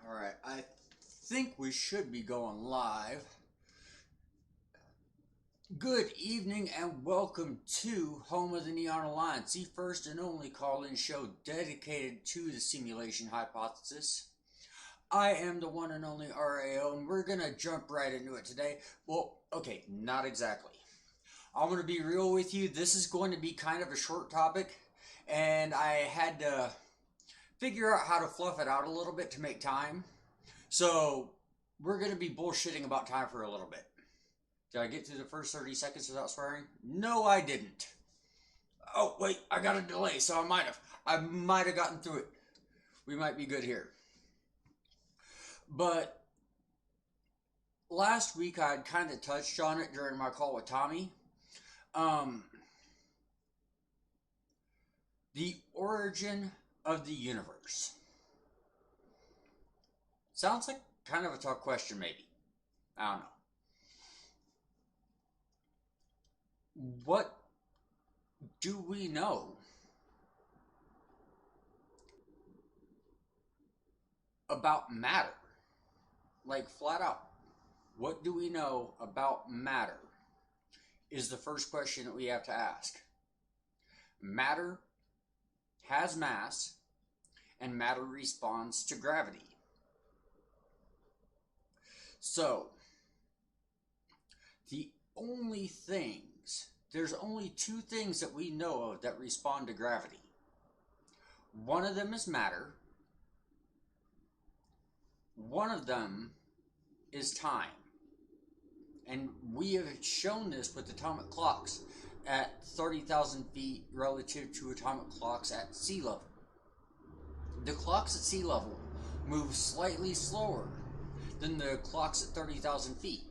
Alright, I think we should be going live. Good evening and welcome to Home of the Neon Alliance, the first and only call-in show dedicated to the simulation hypothesis. I am the one and only RAO, and we're going to jump right into it today. Well, okay, not exactly. I'm going to be real with you. This is going to be kind of a short topic, and I had to figure out how to fluff it out a little bit to make time. So, we're going to be bullshitting about time for a little bit. Did I get through the first 30 seconds without swearing? No, I didn't. Oh, wait, I got a delay, so I might have gotten through it. We might be good here. But last week I had kind of touched on it during my call with Tommy. The origin of the universe. Sounds like kind of a tough question, maybe. I don't know. What do we know about matter? Like, flat out. What do we know about matter? Is the first question that we have to ask. Matter has mass, and matter responds to gravity. So, there's only two things that we know of that respond to gravity. One of them is matter. One of them is time. And we have shown this with atomic clocks at 30,000 feet relative to atomic clocks at sea level. The clocks at sea level move slightly slower than the clocks at 30,000 feet.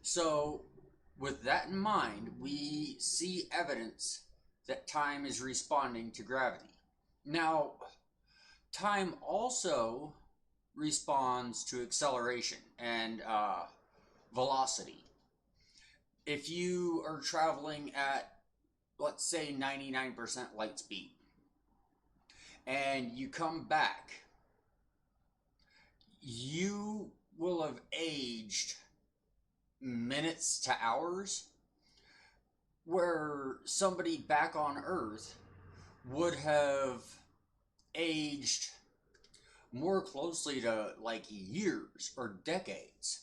So, with that in mind, we see evidence that time is responding to gravity. Now, time also responds to acceleration and velocity. If you are traveling at, let's say, 99% light speed, and you come back, you will have aged minutes to hours, where somebody back on Earth would have aged more closely to like years or decades.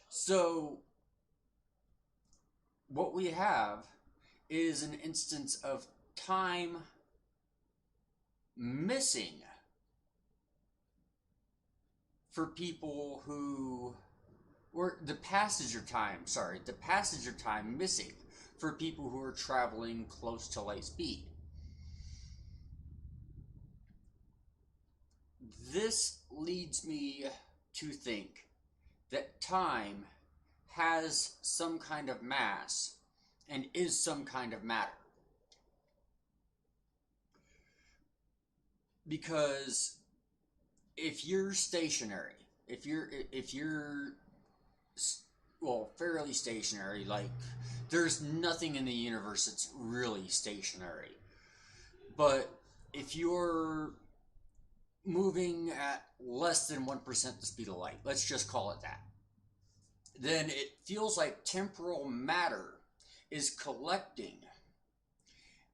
So what we have is an instance of time missing for people who, or the passage of time missing for people who are traveling close to light speed. This leads me to think that time has some kind of mass and is some kind of matter. Because if you're stationary, if you're fairly stationary, like there's nothing in the universe that's really stationary. But if you're moving at less than 1% the speed of light, let's just call it that, then it feels like temporal matter is collecting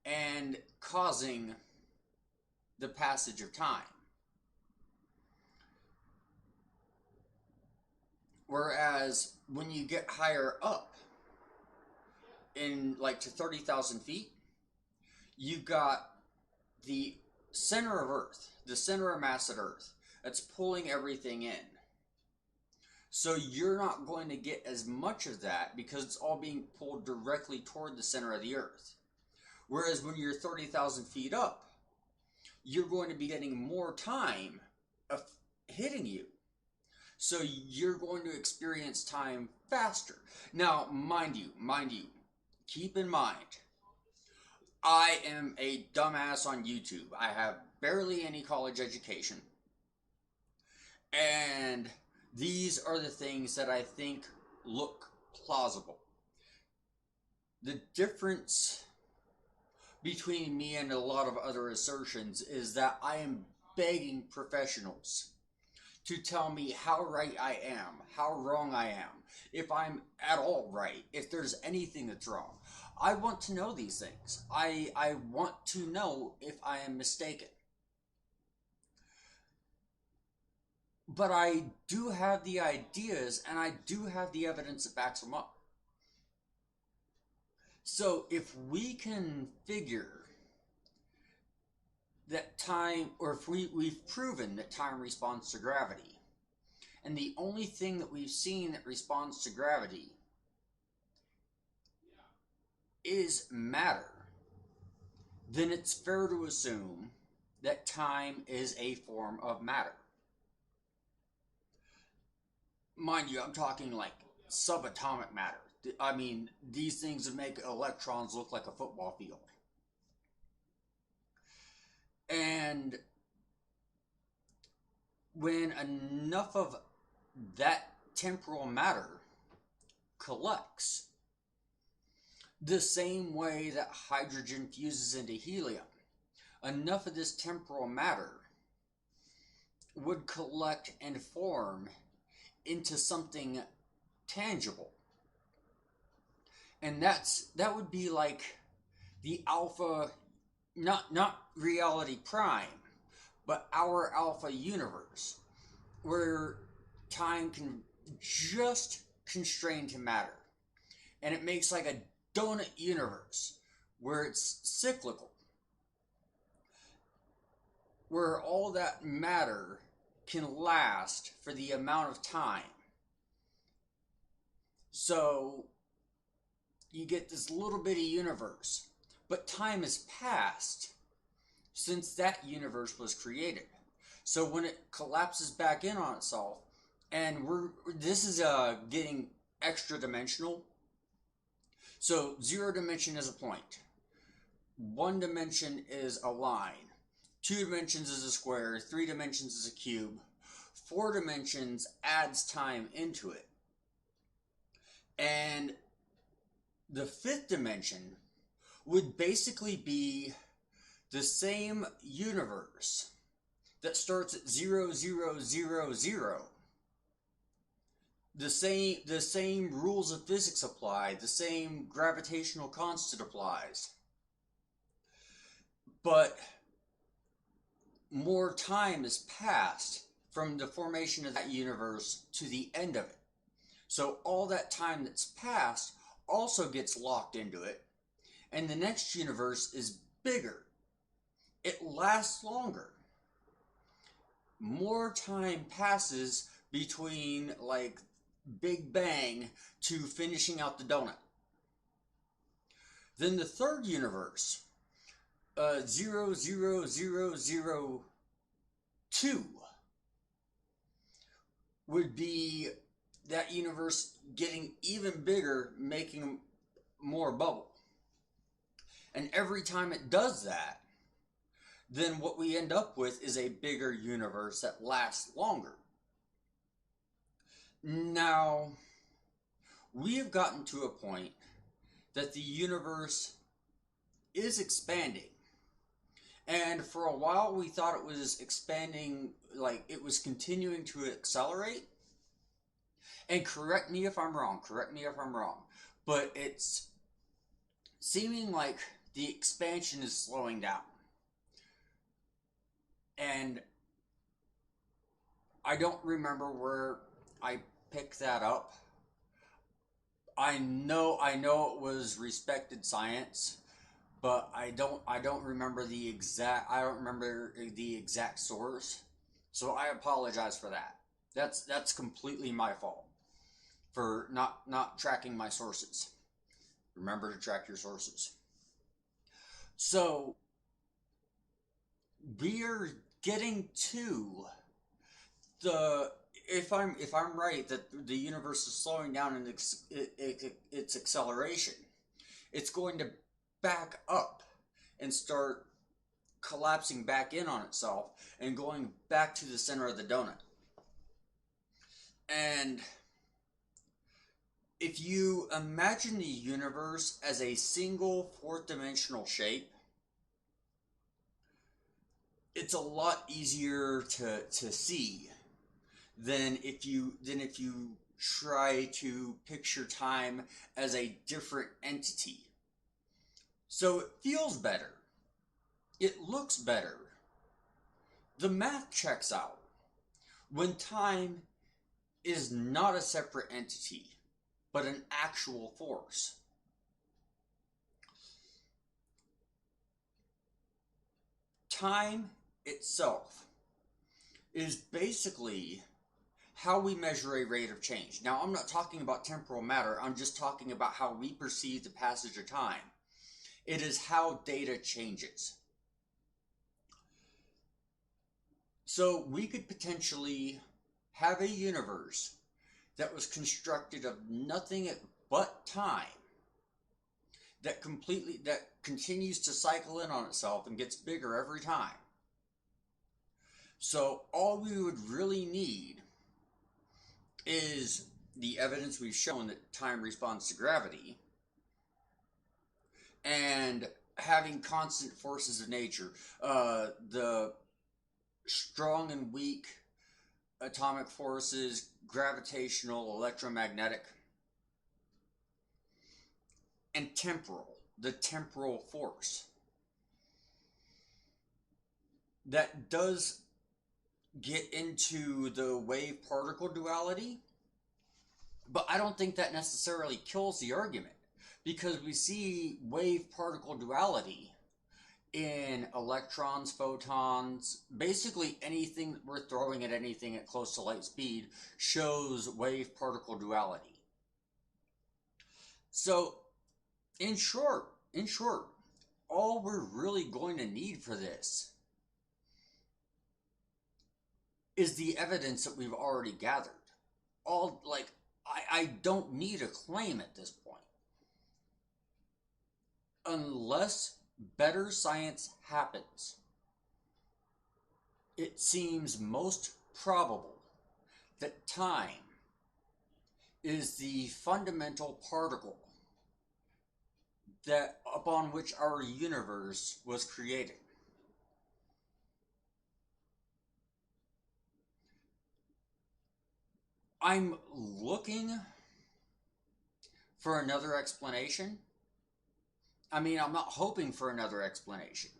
and causing the passage of time. Whereas when you get higher up, in like to 30,000 feet, you got the center of Earth, the center of mass at Earth, that's pulling everything in. So you're not going to get as much of that because it's all being pulled directly toward the center of the Earth. Whereas when you're 30,000 feet up, you're going to be getting more time of hitting you. So you're going to experience time faster. Now, mind you, keep in mind, I am a dumbass on YouTube. I have barely any college education. And these are the things that I think look plausible. The difference between me and a lot of other assertions is that I am begging professionals to tell me how right I am, how wrong I am, if I'm at all right, if there's anything that's wrong. I want to know these things. I want to know if I am mistaken. But I do have the ideas and I do have the evidence that backs them up. So if we can figure that time, or if we've proven that time responds to gravity, and the only thing that we've seen that responds to gravity is matter, then it's fair to assume that time is a form of matter. Mind you, I'm talking like subatomic matter. I mean, these things would make electrons look like a football field. And when enough of that temporal matter collects, the same way that hydrogen fuses into helium, enough of this temporal matter would collect and form into something tangible. And that would be like the alpha, not reality prime, but our alpha universe, where time can just constrain to matter. And it makes like a donut universe where it's cyclical, where all that matter can last for the amount of time. So you get this little bitty universe, but time has passed since that universe was created. So when it collapses back in on itself, and this is getting extra dimensional. So 0 dimension is a point, 1 dimension is a line, 2 dimensions is a square, 3 dimensions is a cube, 4 dimensions adds time into it. And the 5th dimension would basically be the same universe that starts at 0, 0, 0, 0. The same rules of physics apply, the same gravitational constant applies. But more time has passed from the formation of that universe to the end of it. So all that time that's passed also gets locked into it, and the next universe is bigger. It lasts longer. More time passes between like Big Bang to finishing out the donut. Then the third universe, 0, 0, 0, 0, 2, would be that universe getting even bigger, making more bubble. And every time it does that, then what we end up with is a bigger universe that lasts longer. Now, we have gotten to a point that the universe is expanding. And for a while we thought it was expanding, like it was continuing to accelerate. And correct me if I'm wrong, but it's seeming like the expansion is slowing down. And I don't remember where I picked that up. I know it was respected science, but I don't remember the exact source. So I apologize for that. That's completely my fault for not tracking my sources. Remember to track your sources. So we're getting to the, if I'm right that the universe is slowing down in its acceleration, it's going to back up and start collapsing back in on itself and going back to the center of the donut. And if you imagine the universe as a single fourth dimensional shape, it's a lot easier to see than if you try to picture time as a different entity. So it feels better. It looks better. The math checks out when time is not a separate entity, but an actual force. Time itself is basically how we measure a rate of change. Now, I'm not talking about temporal matter, I'm just talking about how we perceive the passage of time. It is how data changes. So we could potentially have a universe that was constructed of nothing but time, that continues to cycle in on itself and gets bigger every time. So all we would really need is the evidence we've shown that time responds to gravity, and having constant forces of nature, the strong and weak atomic forces, gravitational, electromagnetic, and temporal, the temporal force. That does get into the wave-particle duality, but I don't think that necessarily kills the argument, because we see wave-particle duality in electrons, photons, basically anything that we're throwing at anything at close to light speed shows wave-particle duality. So, in short, all we're really going to need for this is the evidence that we've already gathered. I don't need a claim at this point. Unless better science happens, it seems most probable that time is the fundamental particle that upon which our universe was created. I'm looking for another explanation. I mean, I'm not hoping for another explanation,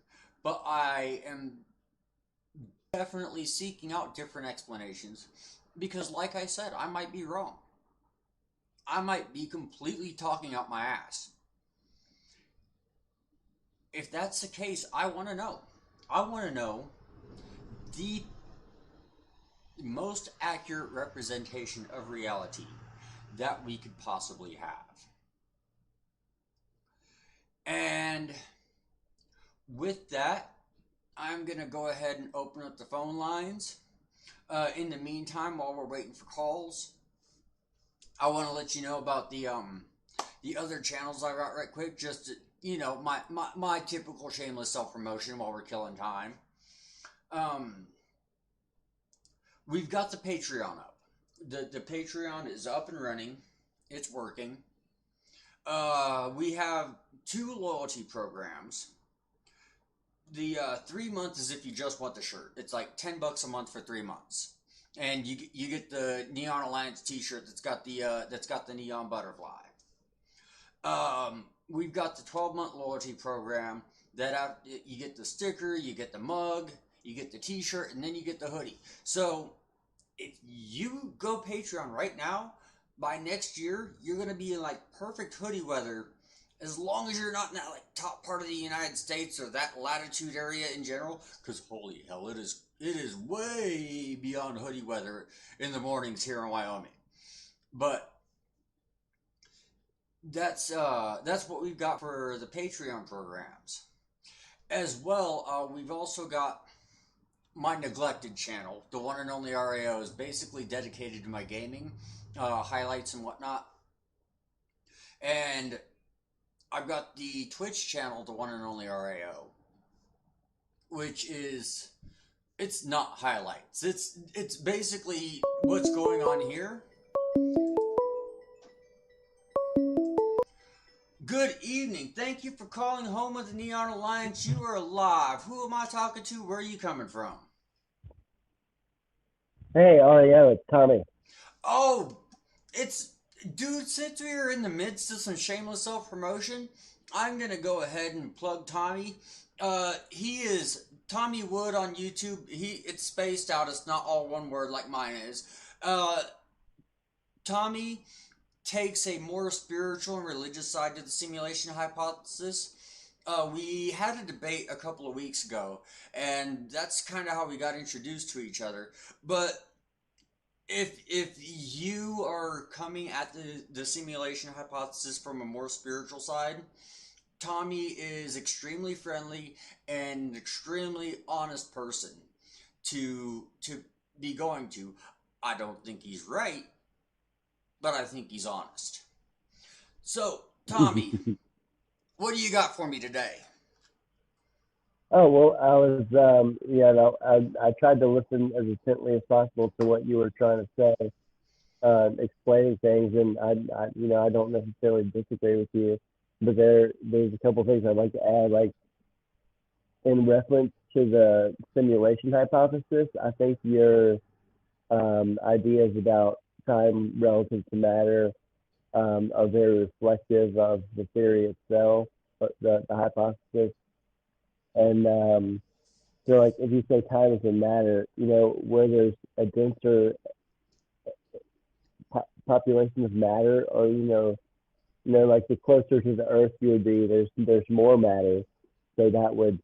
but I am definitely seeking out different explanations, because like I said, I might be wrong. I might be completely talking out my ass. If that's the case, I want to know. I want to know the most accurate representation of reality that we could possibly have. And with that, I'm going to go ahead and open up the phone lines. In the meantime, while we're waiting for calls, I want to let you know about the other channels I got right quick, just to, you know, my typical shameless self-promotion while we're killing time. We've got the Patreon up. The Patreon is up and running. It's working. We have 2 loyalty programs. The 3-month is if you just want the shirt. It's like $10 a month for 3 months, and you get the Neon Alliance T-shirt that's got the neon butterfly. We've got the 12-month loyalty program that you get the sticker, you get the mug, you get the T-shirt, and then you get the hoodie. So if you go Patreon right now, by next year you're gonna be in like perfect hoodie weather. As long as you're not in that like top part of the United States or that latitude area in general, because holy hell, it is way beyond hoodie weather in the mornings here in Wyoming. But that's what we've got for the Patreon programs. As well, we've also got my neglected channel, the one and only RAO, is basically dedicated to my gaming highlights and whatnot. And I've got the Twitch channel, the one and only RAO, which is, it's not highlights. It's basically what's going on here, Good evening. Thank you for calling home of the Neon Alliance. You are live. Who am I talking to? Where are you coming from? Hey, Ariel, it's Tommy. Oh, it's dude. Since we are in the midst of some shameless self promotion, I'm gonna go ahead and plug Tommy. He is Tommy Wood on YouTube. It's spaced out. It's not all one word like mine is. Uh, Tommy takes a more spiritual and religious side to the simulation hypothesis. We had a debate a couple of weeks ago, and that's kind of how we got introduced to each other. But if you are coming at the simulation hypothesis from a more spiritual side, Tommy is extremely friendly and extremely honest person to be going to. I don't think he's right, but I think he's honest. So, Tommy, what do you got for me today? Oh well, I was I tried to listen as intently as possible to what you were trying to say, explaining things, and I don't necessarily disagree with you, but there's a couple things I'd like to add, like in reference to the simulation hypothesis. I think your ideas about time relative to matter are very reflective of the theory itself, but the hypothesis. And so, like, if you say time is a matter, where there's a denser population of matter, or like the closer to the Earth you would be, there's more matter, so that would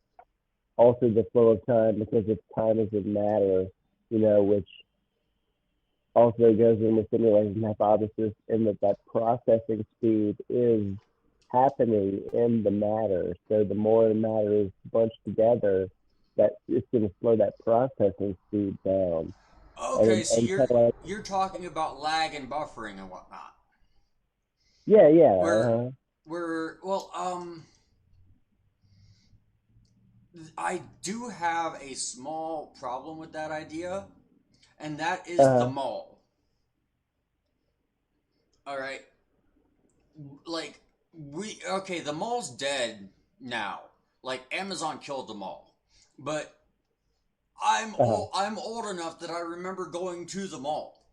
alter the flow of time because if time is a matter, which also goes in the simulation hypothesis, in that processing speed is happening in the matter. So the more the matter is bunched together, that it's going to slow that processing speed down. Okay, so And kind of like, you're talking about lag and buffering and whatnot. yeah, yeah, Where well, I do have a small problem with that idea, and that is the uh, mall. All right, like the mall's dead now. Like Amazon killed the mall, but uh, I'm old enough that I remember going to the mall,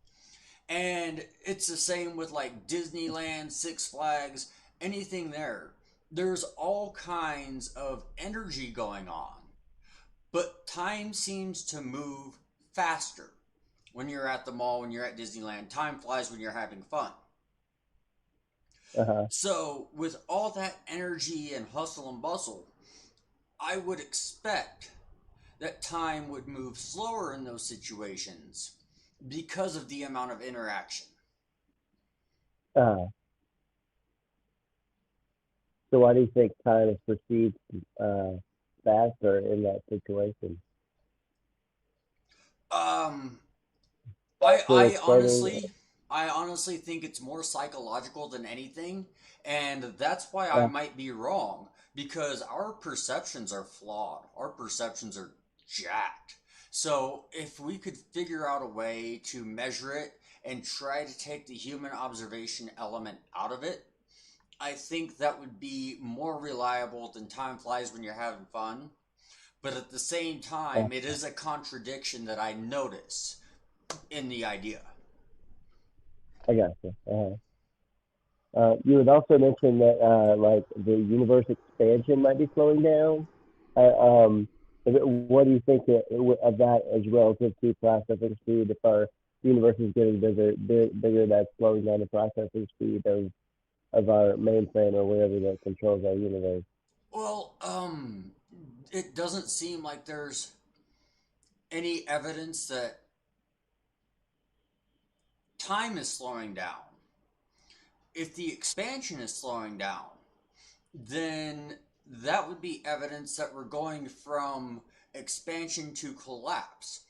and it's the same with like Disneyland, Six Flags, anything there. There's all kinds of energy going on, but time seems to move faster when you're at the mall, when you're at Disneyland. Time flies when you're having fun. uh, So, with all that energy and hustle and bustle, I would expect that time would move slower in those situations because of the amount of interaction. uh. So why do you think time is perceived uh, faster in that situation? Um, I, Also I explaining. honestly, I honestly think it's more psychological than anything, and that's why I Uh, might be wrong because our perceptions are flawed. Our perceptions are jacked. So if we could figure out a way to measure it and try to take the human observation element out of it, I think that would be more reliable than time flies when you're having fun. But at the same uh, time, it is a contradiction that I notice in the idea. I got you. You had also mentioned that like the universe expansion might be slowing down. Um, what do you think of that as relative to processing speed? If our universe is getting bigger, that's slowing down the processing speed of our mainframe or whatever that controls our universe. Well, it doesn't seem like there's any evidence that time is slowing down. If the expansion is slowing down, then that would be evidence that we're going from expansion to collapse.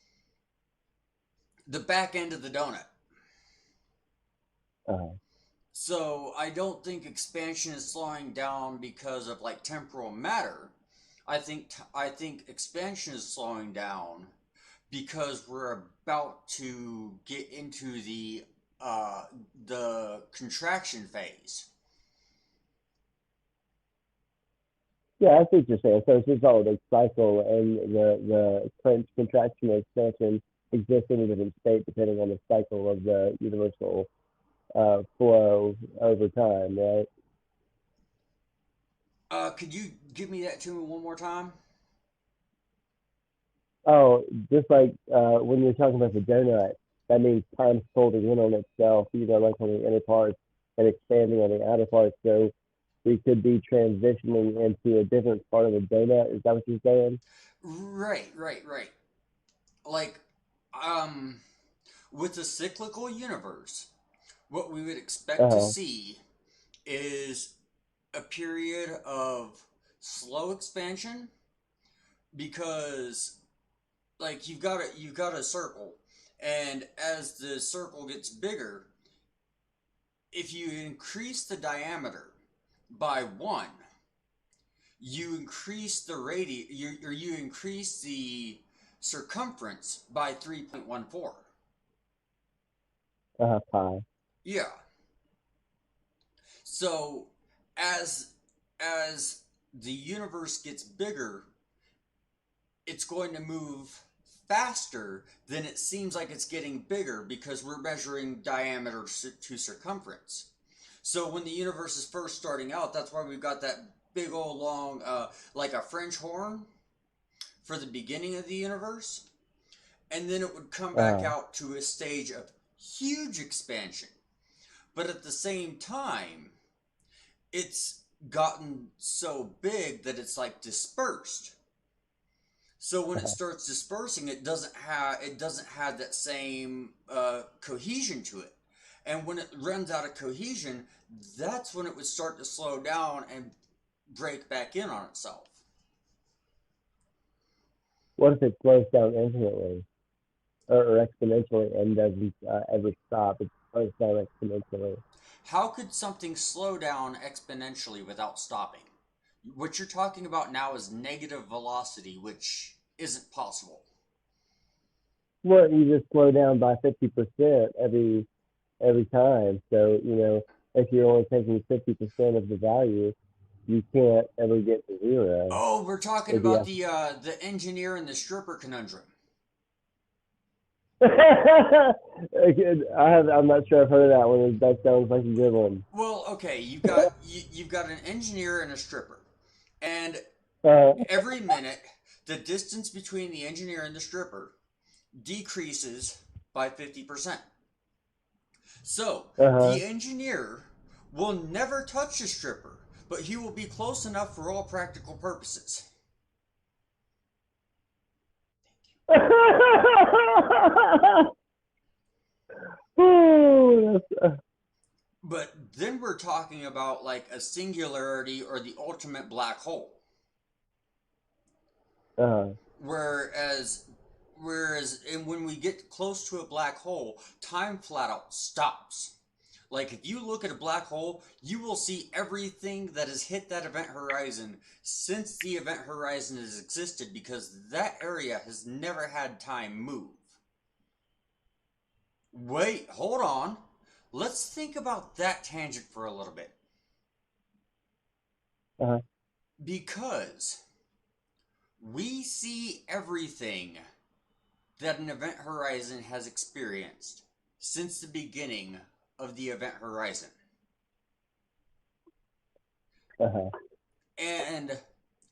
The back end of the donut. Uh, So I don't think expansion is slowing down because of like temporal matter. I think expansion is slowing down because we're about to get into uh, the contraction phase. Yeah, I see what you're saying. So it's just all the cycle and the contraction and expansion exists in a different state depending on the cycle of the universal flow over time, right? Could you give me that to me one more time? Oh, just like when you're talking about the donut, that means time's folding in on itself, like on the inner parts and expanding on the outer parts. So we could be transitioning into a different part of the donut. Is that what you're saying? Right, right, right. Like, um, with a cyclical universe, what we would expect to Uh see is a period of slow expansion because like you've got a circle, and as the circle gets bigger, if you increase the diameter by one, you increase the or you increase the circumference by 3.14. pi. Yeah. So as as the universe gets bigger, it's going to move faster than it seems like it's getting bigger because we're measuring diameter to circumference. So when the universe is first starting out, that's why we've got that big old long, like a French horn for the beginning of the universe. And then it would come back Uh out to a stage of huge expansion. But at the same time, it's gotten so big that it's like dispersed. So when it starts dispersing, it doesn't have that same cohesion to it, and when it runs out of cohesion, that's when it would start to slow down and break back in on itself. what if it slows down infinitely or exponentially and doesn't ever stop? It slows down exponentially. How could something slow down exponentially without stopping? What you're talking about now is negative velocity, which isn't possible. Well, you just slow down by 50% every time. So if you're only taking 50% of the value, you can't ever get to zero. Oh, we're talking It'd be about a the engineer and the stripper conundrum. I'm not sure I've heard of that one. That sounds like a good one. Well, okay, you've got an engineer and a stripper, and uh, every minute the distance between the engineer and the stripper decreases by 50%. So uh-huh. the engineer will never touch the stripper, but he will be close enough for all practical purposes. Ooh, But then we're talking about like a singularity or the ultimate black hole. uh, Whereas and when we get close to a black hole, time flat out stops. Like if you look at a black hole, you will see everything that has hit that event horizon since the event horizon has existed because that area has never had time move. Wait, hold on. Let's think about that tangent for a little bit. uh, Because we see everything that an event horizon has experienced since the beginning of the event horizon. uh-huh. And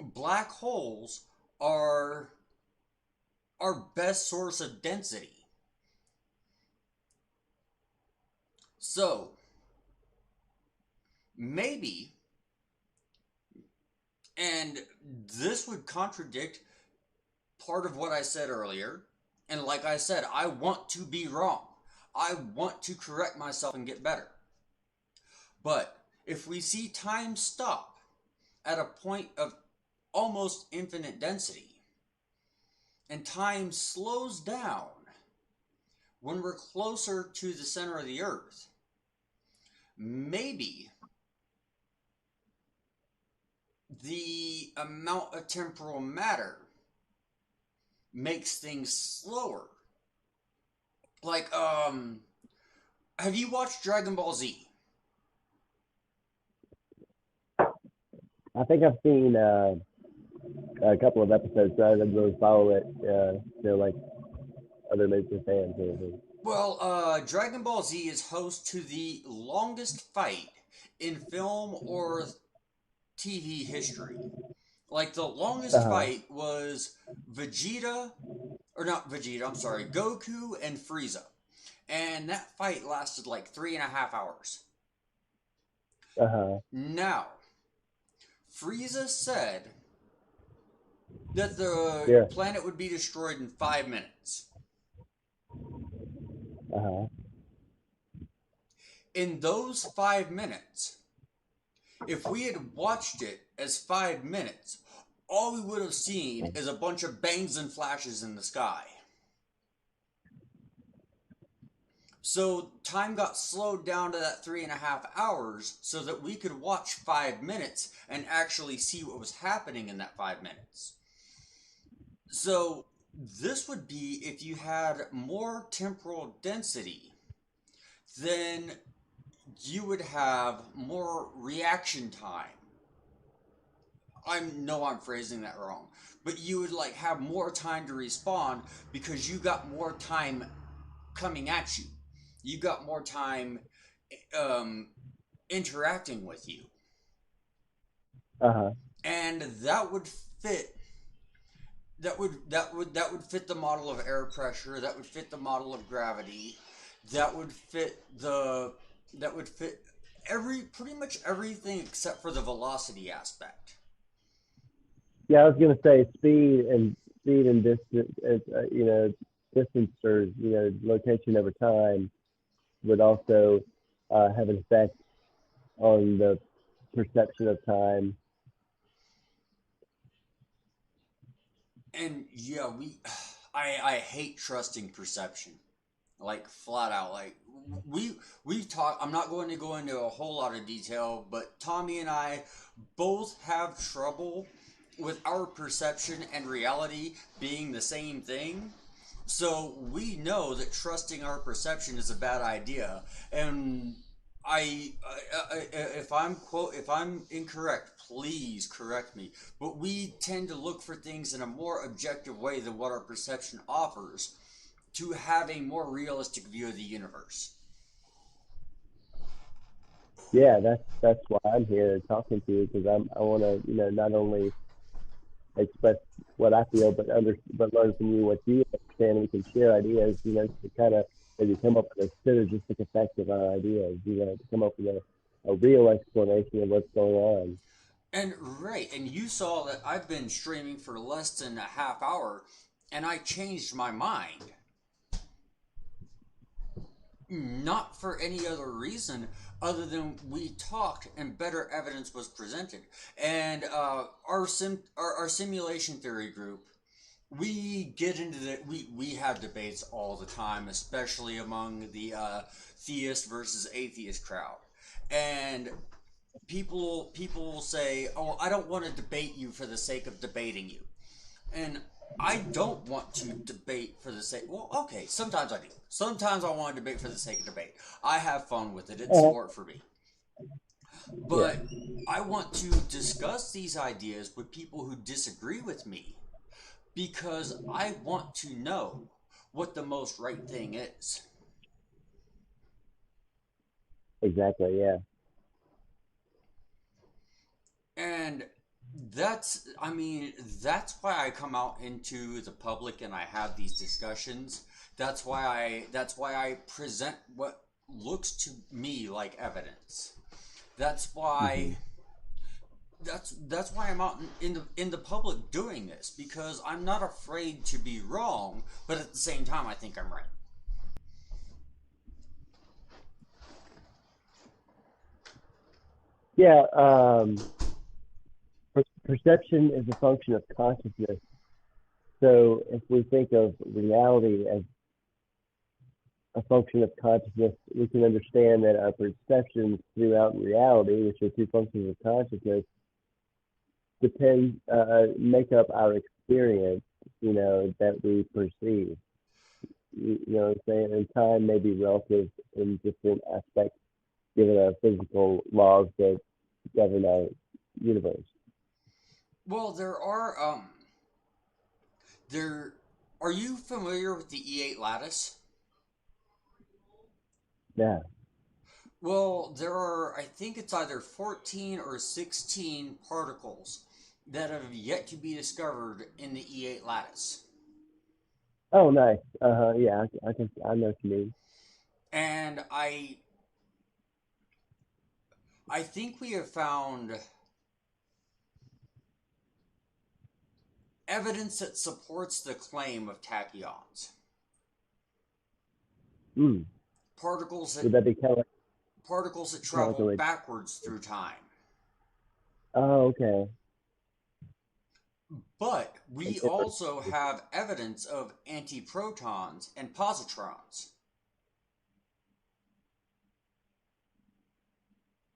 black holes are our best source of density. So, maybe, and this would contradict part of what I said earlier, and like I said, I want to be wrong. I want to correct myself and get better. But if we see time stop at a point of almost infinite density, and time slows down when we're closer to the center of the Earth, maybe the amount of temporal matter makes things slower. Like, have you watched Dragon Ball Z? I think I've seen a couple of episodes, so I didn't really follow it. Like other major fans or anything. Well, Dragon Ball Z is host to the longest fight in film or TV history. Like the longest Uh-huh. fight was Vegeta, or not Vegeta, I'm sorry, Goku and Frieza. And that fight lasted like 3.5 hours. Uh-huh. Now, Frieza said that the Yeah. planet would be destroyed in 5 minutes. Uh-huh. In those 5 minutes, if we had watched it as 5 minutes, all we would have seen is a bunch of bangs and flashes in the sky. So time got slowed down to that 3.5 hours so that we could watch 5 minutes and actually see what was happening in that 5 minutes. So this would be if you had more temporal density, then you would have more reaction time. I know I'm phrasing that wrong, but you would like have more time to respond because you got more time coming at you. You got more time um, interacting with you, Uh-huh. and that would fit. That would fit the model of air pressure. That would fit the model of gravity. That would fit the. That would fit pretty much everything except for the velocity aspect. Yeah, I was gonna say speed and distance, distance or location over time would also have an effect on the perception of time. And yeah, I hate trusting perception, like flat out. Like we've talked. I'm not going to go into a whole lot of detail, but Tommy and I both have trouble with our perception and reality being the same thing. So we know that trusting our perception is a bad idea, and if I'm incorrect, please correct me. But we tend to look for things in a more objective way than what our perception offers to have a more realistic view of the universe. Yeah, that's why I'm here talking to you, because I want to not only express what I feel, but learn from you what you understand. We can share ideas, to kind of maybe come up with a synergistic effect of our ideas, to come up with a real explanation of what's going on. And right, and you saw that I've been streaming for less than a half hour, and I changed my mind. Not for any other reason other than we talked and better evidence was presented. And our simulation theory group, we get into we have debates all the time, especially among the theist versus atheist crowd. And people will say, "Oh, I don't want to debate you for the sake of debating you," and I don't want to debate for the sake. Well, okay, sometimes I do. Sometimes I want to debate for the sake of debate. I have fun with it. It's Uh, sport for me. yeah, But I want to discuss these ideas with people who disagree with me because I want to know what the most right thing is. exactly. Yeah, And I mean, that's why I come out into the public and I have these discussions. That's why I present what looks to me like evidence. That's hmm why that's why I'm out in the public doing this because I'm not afraid to be wrong, but at the same time I think I'm right. yeah. Perception is a function of consciousness. So if we think of reality as a function of consciousness, we can understand that our perceptions throughout reality, which are two functions of consciousness, make up our experience, that we perceive. You know what I'm saying? And time may be relative in different aspects given our physical laws that govern our universe. Well, there are you familiar with the E8 lattice? Yeah. Well, there are, I think it's either 14 or 16 particles that have yet to be discovered in the E8 lattice. Oh, nice. Uh-huh. Yeah, I know what you mean. And I think we have found evidence that supports the claim of tachyons. Mm. Particles that Would that be particles that kind of travel like backwards through time. oh, okay. But we Like different. also have evidence of antiprotons and positrons.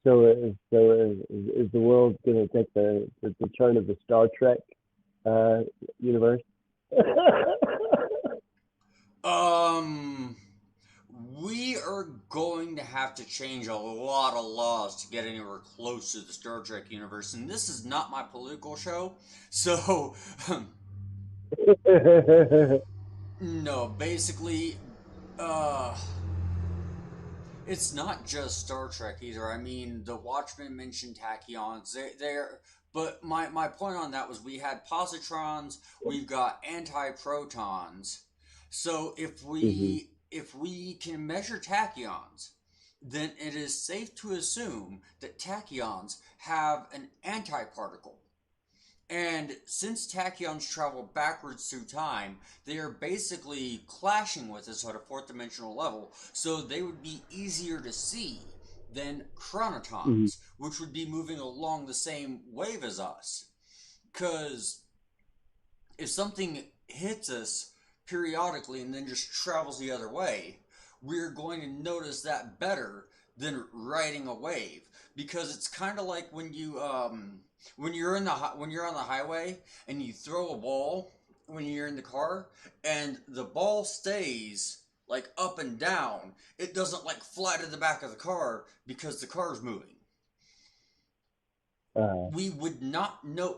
Is the world going to take the turn of the Star Trek uh, universe? Um, we are going to have to change a lot of laws to get anywhere close to the Star Trek universe, and this is not my political show, so no. Basically, uh, it's not just Star Trek either. I mean, the Watchmen mentioned tachyons. They're but my point on that was we had positrons, we've got antiprotons. So Hmm. if we can measure tachyons, then it is safe to assume that tachyons have an antiparticle. And since tachyons travel backwards through time, they are basically clashing with us at a fourth dimensional level, so they would be easier to see than Hmm. chronotons, which would be moving along the same wave as us. Because if something hits us periodically and then just travels the other way, we're going to notice that better than riding a wave because it's kind of like when you're when you're on the highway and you throw a ball when you're in the car and the ball stays like up and down. It doesn't like fly to the back of the car because the car is moving. uh, We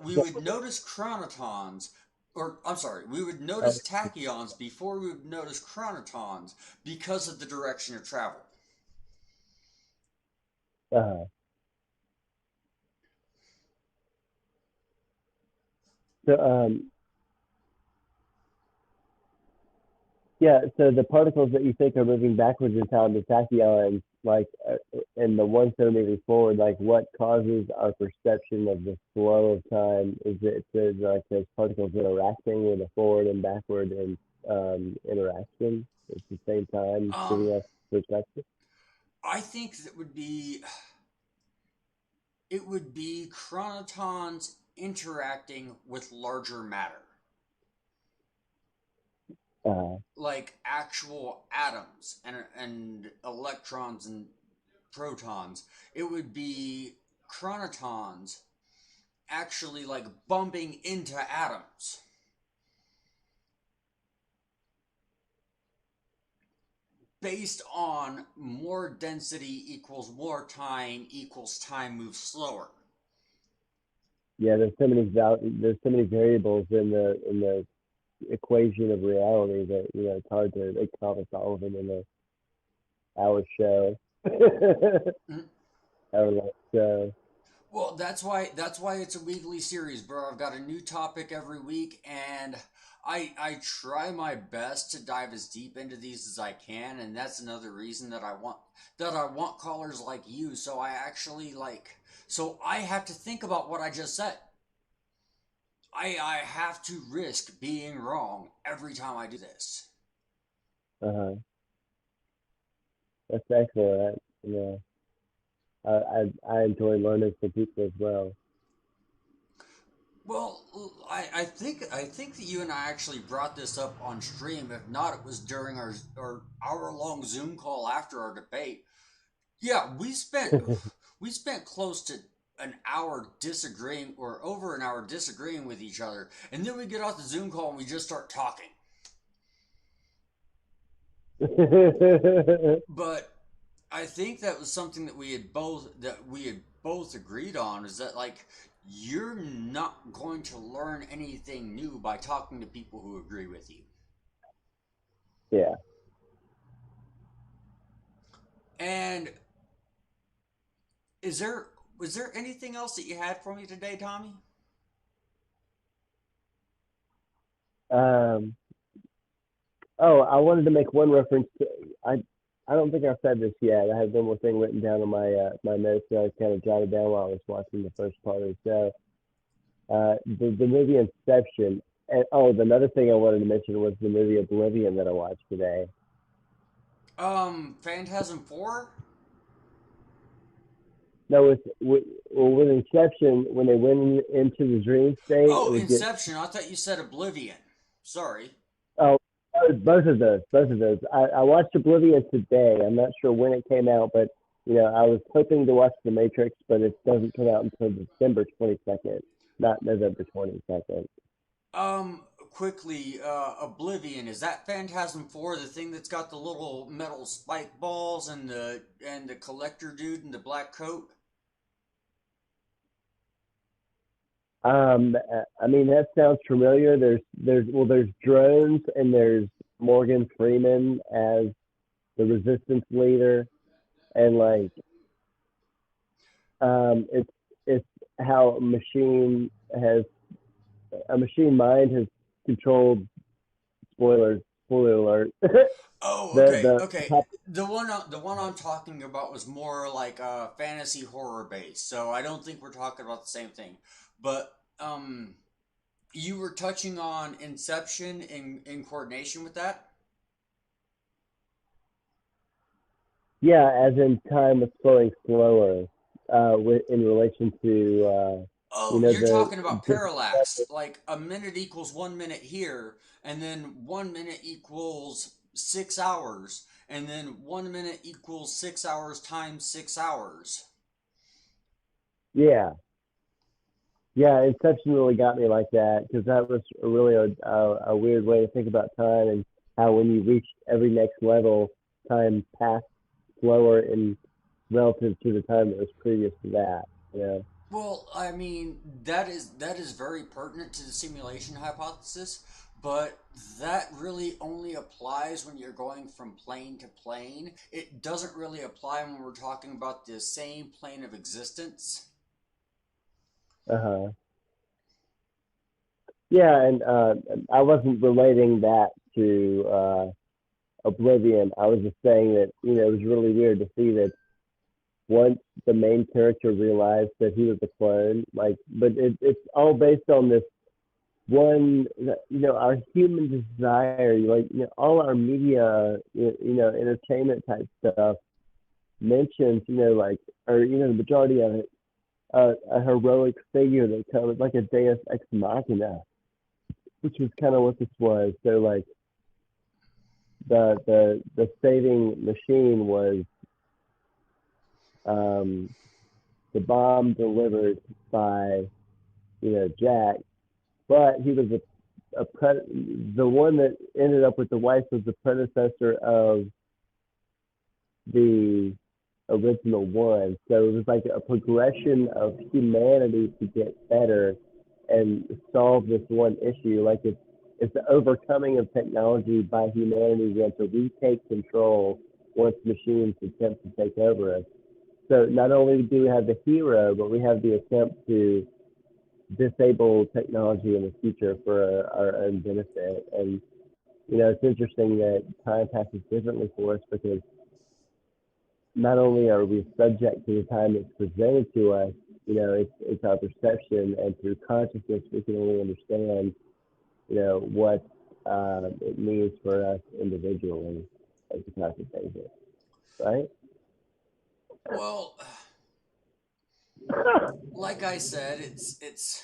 so, would notice chronotons, or I'm sorry, we would uh, notice tachyons before we would notice chronotons because of the direction of travel. uh, so yeah. So the particles that you think are moving backwards in time, the tachyons, and the ones that are moving forward, like what causes our perception of the flow of time? Is it like those particles interacting with a forward and backward and interaction at the same time, Um, giving us perspective? I think it would be chronotons interacting with larger matter, Uh, like actual atoms and electrons and protons. It would be chronotons actually like bumping into atoms based on more density equals more time equals time moves slower. yeah, there's so many variables in the equation of reality that it's hard to encompass all of them in our show, Mhm. our life show. Well, that's why it's a weekly series, bro. I've got a new topic every week, and I try my best to dive as deep into these as I can, and that's another reason that I want callers like you. So so I have to think about what I just said. I have to risk being wrong every time I do this. Uh-huh. That's excellent. Yeah, I enjoy learning from people as well. Well, I think that you and I actually brought this up on stream. If not, it was during our hour long Zoom call after our debate. Yeah, we spent close to an hour disagreeing or over an hour disagreeing with each other, and then we get off the Zoom call and we just start talking. But I think that was something that we had both agreed on is that like you're not going to learn anything new by talking to people who agree with you. Yeah. And is there was there anything else that you had for me today, Tommy? Um, oh, I wanted to make one reference to, I, I don't think I've said this yet. I had one more thing written down on my notes that I kind of jotted down while I was watching the first part of the show. The movie Inception. And oh, another thing I wanted to mention was the movie Oblivion that I watched today. Phantasm 4? No, with Inception, when they went into the dream state, it Oh, was just Inception. I thought you said Oblivion. Sorry. oh, both of those, both of those. I watched Oblivion today. I'm not sure when it came out, but I was hoping to watch The Matrix, but it doesn't come out until December 22nd, not November 22nd. Quickly, Oblivion. Is that Phantasm 4, the thing that's got the little metal spike balls and the collector dude in the black coat? I mean that sounds familiar. There's drones and there's Morgan Freeman as the resistance leader, and like it's how has a machine mind has controlled. Spoiler alert. the Oh, okay, the okay. top, The one I'm talking about was more like fantasy horror based, so I don't think we're talking about the same thing. But you were touching on Inception in coordination with that. yeah, as in time was flowing slower, in relation to Oh, you're the talking about parallax. Like a minute equals 1 minute here, and then 1 minute equals 6 hours, and then 1 minute equals 6 hours times 6 hours. yeah. Yeah, Inception really got me like that because that was really a weird way to think about time, and how when you reach every next level, time passed slower in relative to the time that was previous to that. Yeah. Well, I mean, that is very pertinent to the simulation hypothesis, but that really only applies when you're going from plane to plane. It doesn't really apply when we're talking about the same plane of existence. Uh huh. Yeah, and I wasn't relating that to Oblivion. I was just saying that it was really weird to see that once the main character realized that he was a clone, like, but it's all based on this one, our human desire, like, all our media, entertainment type stuff mentions, like, or, the majority of it, a heroic figure that comes like a deus ex machina, which was kind of what this was. So, like, the saving machine was um, the bomb delivered by, Jack, but he was the one that ended up with the wife was the predecessor of the original one. So it was like a progression of humanity to get better and solve this one issue. Like it's the overcoming of technology by humanity again to retake control once machines attempt to take over us. So not only do we have the hero, but we have the attempt to disable technology in the future for our own benefit. And it's interesting that time passes differently for us because not only are we subject to the time that's presented to us, it's our perception, and through consciousness we can only understand, what it means for us individually as a conscious agent, right? Well, like I said, it's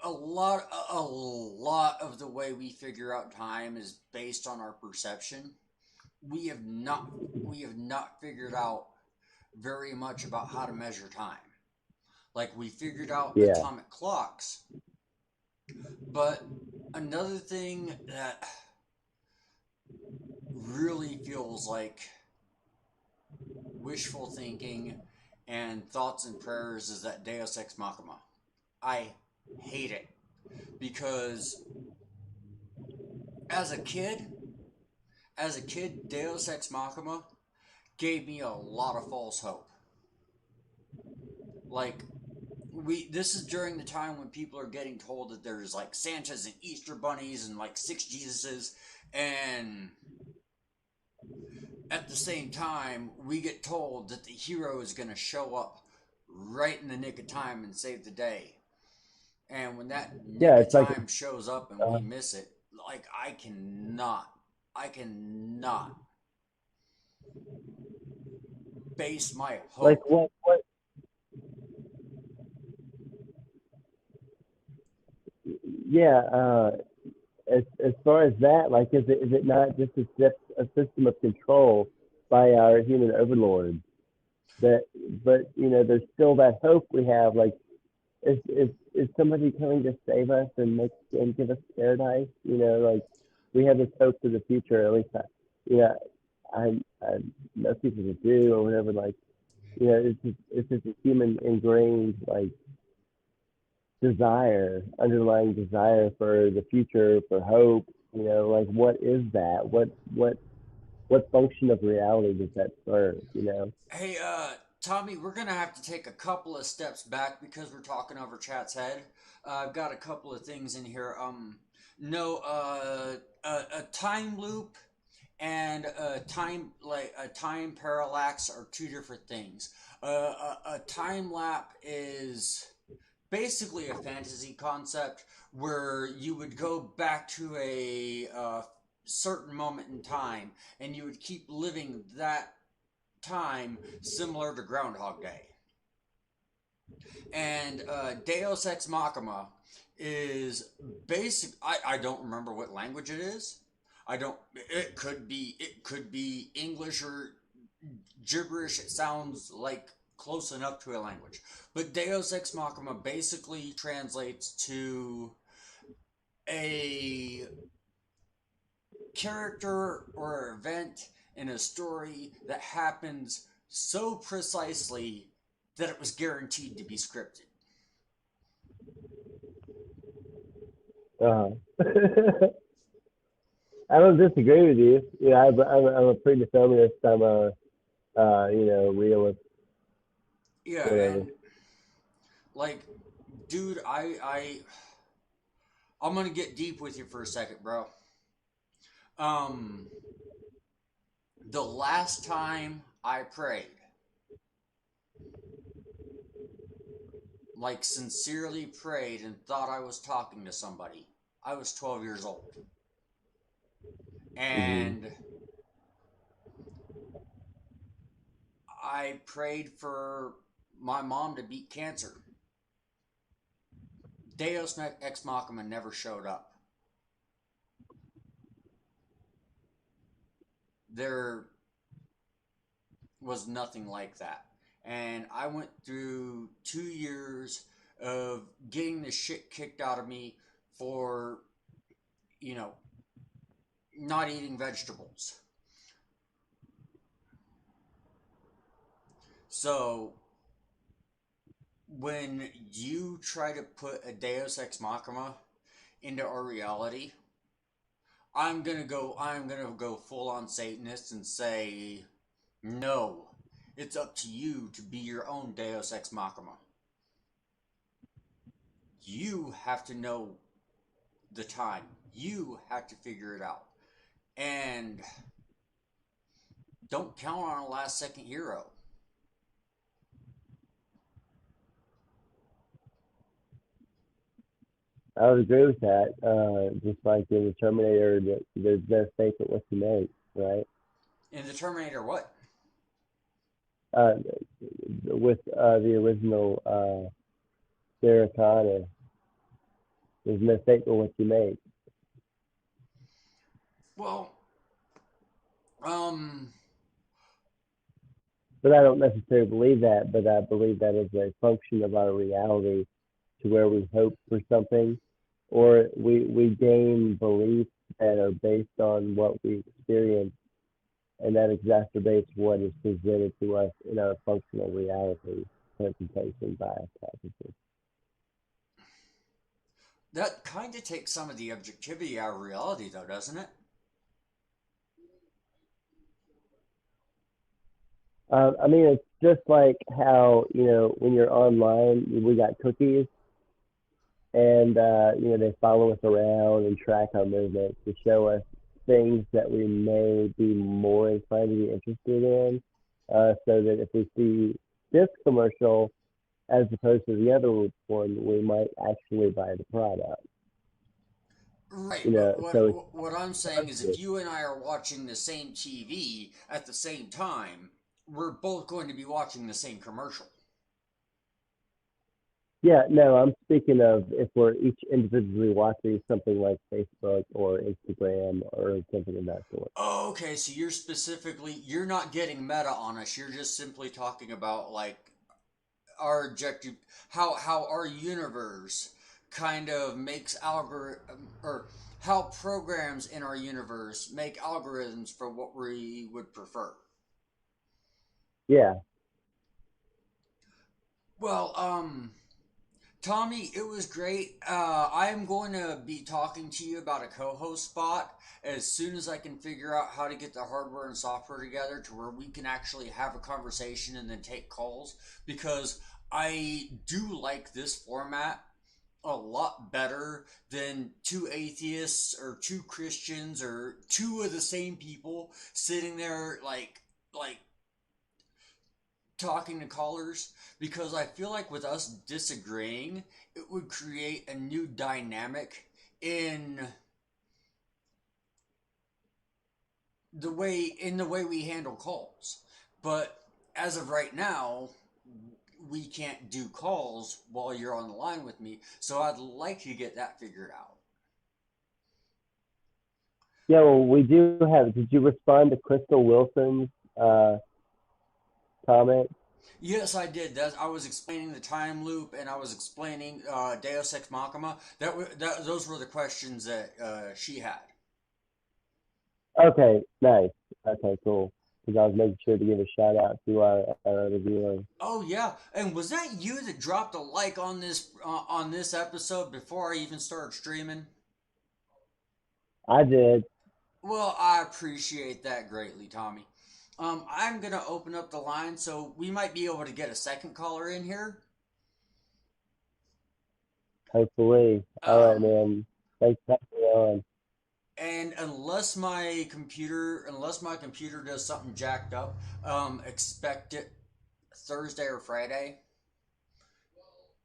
a lot of the way we figure out time is based on our perception. We have not figured out very much about how to measure time. Like we figured out Yeah, atomic clocks, but another thing that really feels like wishful thinking and thoughts and prayers is that Deus Ex Machina. I hate it because as a kid, Deus Ex Machina gave me a lot of false hope. Like this is during the time when people are getting told that there's like Santas and Easter bunnies and like six Jesuses, and at the same time we get told that the hero is going to show up right in the nick of time and save the day. And when that nick Yeah, of it's like time shows up and uh, we miss it, like I cannot base my like hope. what yeah, as far as that, like is it not just a system of control by our human overlords that, but there's still that hope we have, like is somebody coming to save us and give us paradise, like we have this hope for the future, at least I know people that do or whatever, like it's just a human ingrained like desire, underlying desire for the future, for hope. Like what is that? What function of reality does that serve? Hey, Tommy, we're gonna have to take a couple of steps back because we're talking over chat's head. I've got a couple of things in here. No, a time loop and a time parallax are two different things. A time lap is basically a fantasy concept where you would go back to a certain moment in time and you would keep living that time similar to Groundhog Day. And Deus Ex Machina is basic. I don't remember what language it is. I don't. It could be English or gibberish. It sounds like close enough to a language. But Deus Ex Machina basically translates to a character or event in a story that happens so precisely that it was guaranteed to be scripted. uh I don't disagree with you. I'm a predeterminist. I'm a realist, Yeah, whatever. and like, dude, I'm gonna get deep with you for a second, bro. Um, the last time I prayed, like sincerely prayed and thought I was talking to somebody, I was 12 years old, Hmm. and I prayed for my mom to beat cancer. Deus Ex Machina never showed up. There was nothing like that. And I went through 2 years of getting the shit kicked out of me for, you know, not eating vegetables. So when you try to put a Deus Ex Machina into our reality, I'm gonna go full on Satanist and say no. It's up to you to be your own Deus Ex Machina. You have to know the time. You have to figure it out. And don't count on a last second hero. I would agree with that. Just like in the Terminator, that there's no fate but what you make, right? In the Terminator, what? Uh, with the original Sarah Connor, there's no fate but what you make. Well, um, But I don't necessarily believe that, but I believe that is a function of our reality to where we hope for something, or we gain beliefs that are based on what we experience and that exacerbates what is presented to us in our functional reality presentation by practices. That kind of takes some of the objectivity out of reality, though, doesn't it? I mean, it's just like how, when you're online, we got cookies, and they follow us around and track our movements to show us things that we may be more inclined to be interested in. So that if we see this commercial as opposed to the other one, we might actually buy the product. Right, but So it's what I'm saying is if you and I are watching the same TV at the same time, we're both going to be watching the same commercial. yeah, no, I'm speaking of if we're each individually watching something like Facebook or Instagram or something of that sort. Oh, okay, so you're not getting meta on us. You're just simply talking about like our objective, how our universe kind of makes algorithm or how programs in our universe make algorithms for what we would prefer. Yeah. Well, Tommy, it was great. I am going to be talking to you about a co-host spot as soon as I can figure out how to get the hardware and software together to where we can actually have a conversation and then take calls because I do like this format a lot better than two atheists or two Christians or two of the same people sitting there like talking to callers because I feel like with us disagreeing, it would create a new dynamic in the way we handle calls. But as of right now, we can't do calls while you're on the line with me. So I'd like to get that figured out. Yeah, well, we do have. Did you respond to Crystal Wilson's comment? Yes, I did. I was explaining the time loop, and I was explaining Deus Ex Machina. Those were the questions that she had. Okay, nice. Okay, cool. Because I was making sure to give a shout out to our other viewers. Oh yeah, and was that you that dropped a like on this episode before I even started streaming? I did. Well, I appreciate that greatly, Tommy. I'm gonna open up the line, so we might be able to get a second caller in here. Hopefully. All right, Um, man. Thanks for having me on. and unless my computer does something jacked up, expect it Thursday or Friday,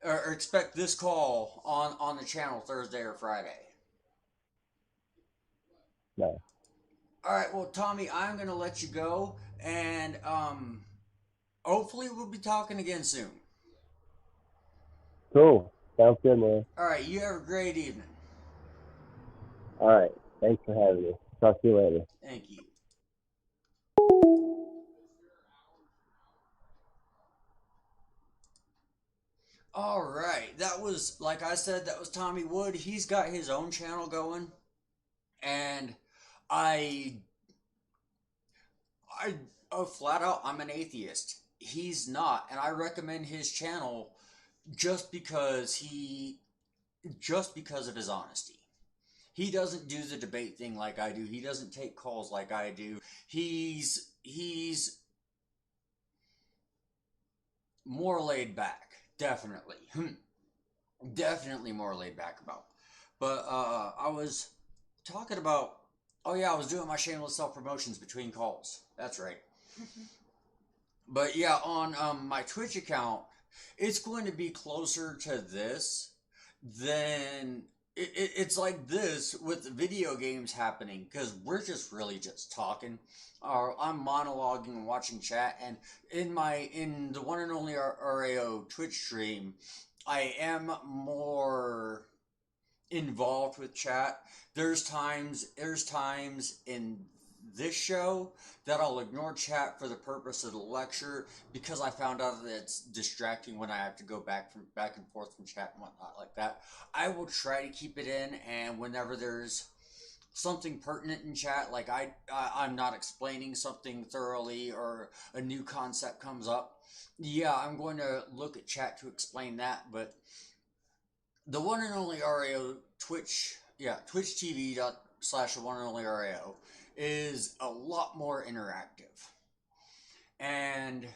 or expect this call on the channel Thursday or Friday. No. All right, well, Tommy, I'm gonna let you go, and hopefully we'll be talking again soon. Cool. Sounds good, man. All right, you have a great evening. All right. Thanks for having me. Talk to you later. Thank you. All right, that was like I said, that was Tommy Wood. He's got his own channel going, and I, I, flat out, I'm an atheist. He's not, and I recommend his channel just because just because of his honesty. He doesn't do the debate thing like I do. He doesn't take calls like I do. He's more laid back, definitely. Definitely more laid back about. But I was talking about. Oh yeah, I was doing my shameless self promotions between calls. That's right. But yeah, on my Twitch account, it's going to be closer to this than it's like this with video games happening because we're just really just talking. Or I'm monologuing and watching chat, and in the one and only RAO Twitch stream, I am more involved with chat. There's times in this show that I'll ignore chat for the purpose of the lecture because I found out that it's distracting when I have to go back and forth from chat and whatnot like that. I will try to keep it in, and whenever there's something pertinent in chat, like I'm not explaining something thoroughly or a new concept comes up, yeah, I'm going to look at chat to explain that. But the one and only RAO Twitch, yeah, Twitch TV / the one and only RAO is a lot more interactive. And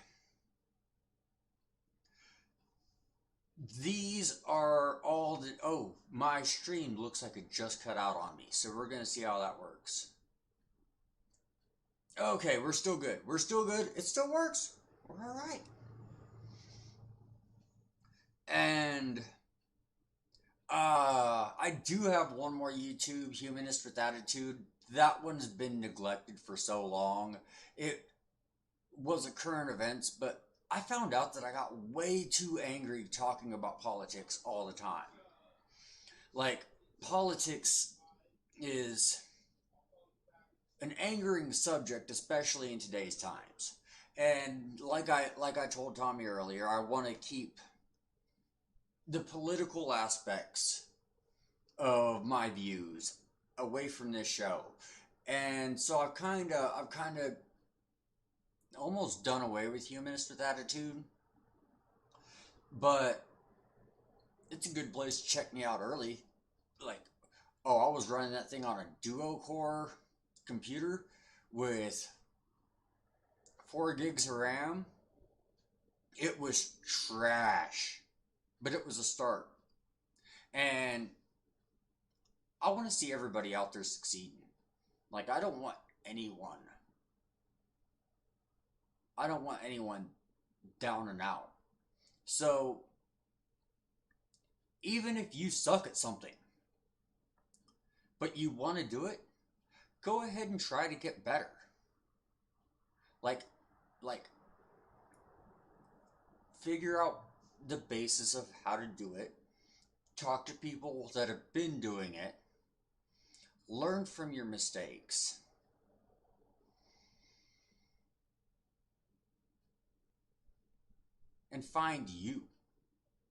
these are all the, oh, my stream looks like it just cut out on me. So we're going to see how that works. Okay, we're still good. We're still good. It still works. We're all right. And I do have one more YouTube, Humanist with Attitude. That one's been neglected for so long. It was a current events, but I found out that I got way too angry talking about politics all the time. Like, politics is an angering subject, especially in today's times. And like I told Tommy earlier, I want to keep the political aspects of my views away from this show. And so I've kind of almost done away with Humanist with Attitude. But it's a good place to check me out early. Like, oh, I was running that thing on a duo-core computer with 4 gigs of RAM. It was trash, but it was a start. And I want to see everybody out there succeeding. Like, I don't want anyone down and out. So, even if you suck at something, but you want to do it, go ahead and try to get better. Like, figure out the basis of how to do it. Talk to people that have been doing it. Learn from your mistakes. And find you.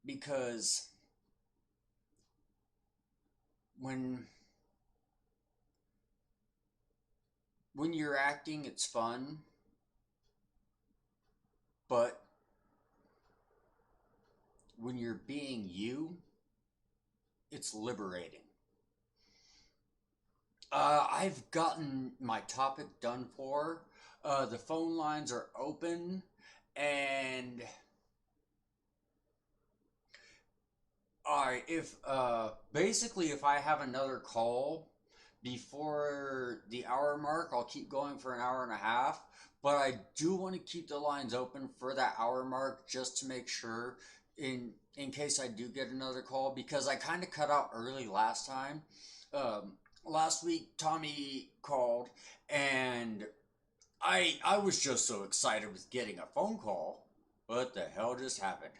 Because when you're acting, it's fun. But when you're being you, it's liberating. I've gotten my topic done for. The phone lines are open, and alright, if I have another call before the hour mark, I'll keep going for an hour and a half. But I do want to keep the lines open for that hour mark just to make sure, in case I do get another call, because I kind of cut out early last time. Last week, Tommy called, and I was just so excited with getting a phone call. What the hell just happened?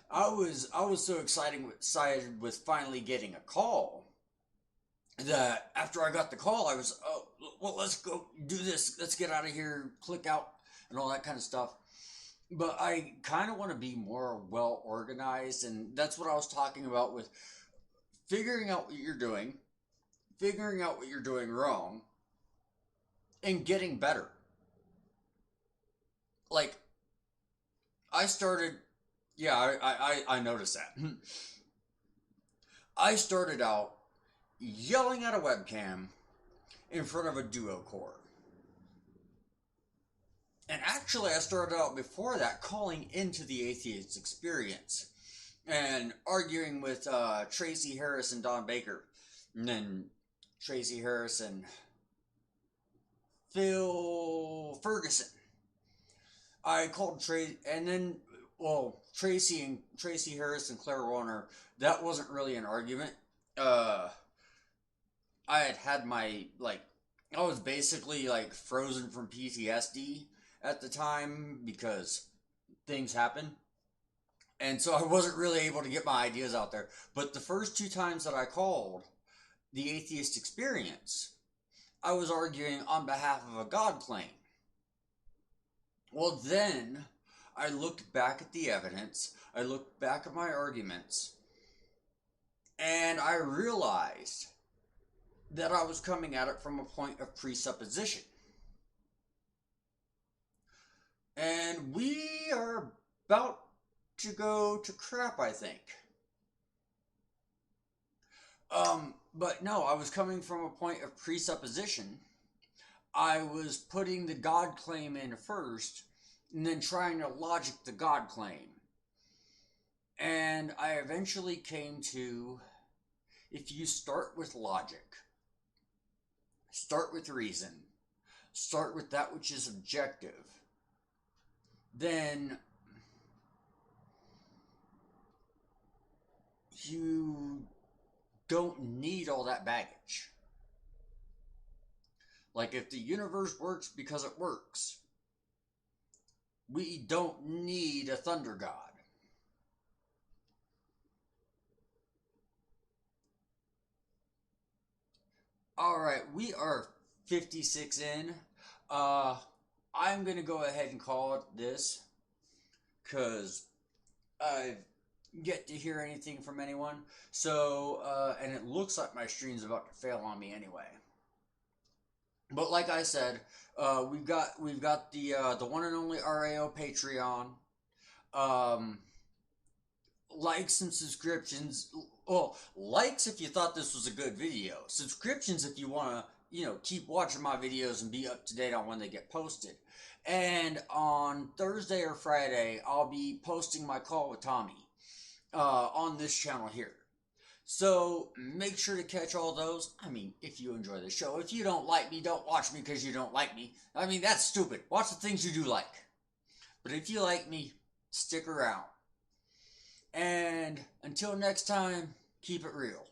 I was so excited with finally getting a call that after I got the call, I was, oh, well, let's go do this. Let's get out of here, click out, and all that kind of stuff. But I kind of want to be more well organized, and that's what I was talking about with figuring out what you're doing, figuring out what you're doing wrong, and getting better. Like, I started, yeah, I noticed that. I started out yelling at a webcam in front of a duo core. And actually, I started out before that calling into the atheist experience and arguing with Tracy Harris and Don Baker. And then Tracy Harris and Phil Ferguson. I called Tracy, and then, well, Tracy Harris and Claire Warner, that wasn't really an argument. I had my, like, I was basically, like, frozen from PTSD at the time because things happen. And so I wasn't really able to get my ideas out there. But the first 2 times that I called the atheist experience, I was arguing on behalf of a God claim. Well, then I looked back at the evidence, I looked back at my arguments, and I realized that I was coming at it from a point of presupposition. And we are about to go to crap, I think. But no, I was coming from a point of presupposition. I was putting the God claim in first, and then trying to logic the God claim. And I eventually came to, if you start with logic, start with reason, start with that which is objective, then you don't need all that baggage. Like, if the universe works because it works, we don't need a thunder god. Alright, we are 56 in. I'm going to go ahead and call it this, because I've yet to hear anything from anyone. So, and it looks like my stream's about to fail on me anyway. But like I said, we've got the one and only RAO Patreon. Likes and subscriptions. Well, likes if you thought this was a good video. Subscriptions if you want to, keep watching my videos and be up to date on when they get posted. And on Thursday or Friday, I'll be posting my call with Tommy on this channel here. So make sure to catch all those. I mean, if you enjoy the show. If you don't like me, don't watch me because you don't like me. I mean, that's stupid. Watch the things you do like. But if you like me, stick around. And until next time, keep it real.